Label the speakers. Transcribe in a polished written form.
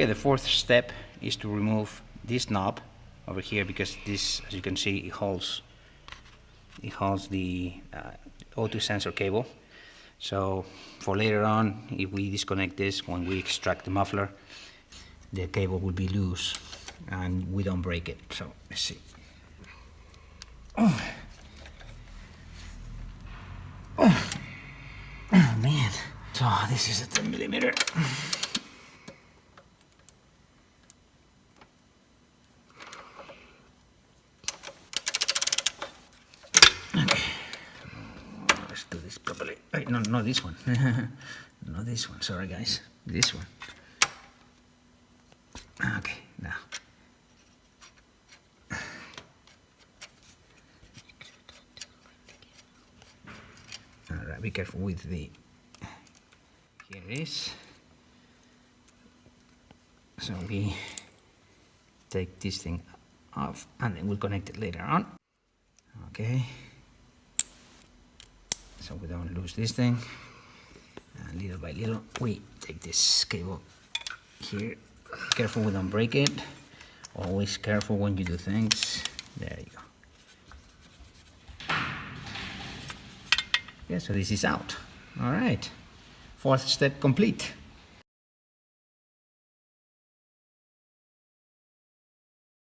Speaker 1: Okay, the fourth step is to remove this knob over here, because this, as you can see, it holds the O2 sensor cable. So for later on, if we disconnect this, when we extract the muffler, the cable will be loose and we don't break it. So let's see. Oh man. So this is a 10mm. Okay. Let's do this properly. Wait, no, not this one. Not this one. Sorry, guys. This one. Okay, now. Alright, be careful with the... Here it is. So we take this thing off and then we'll connect it later on. Okay. So we don't lose this thing. And little by little we take this cable here. Careful we don't break it. Always careful when you do things. There you go. Yeah, so this is out. All right. Fourth step complete.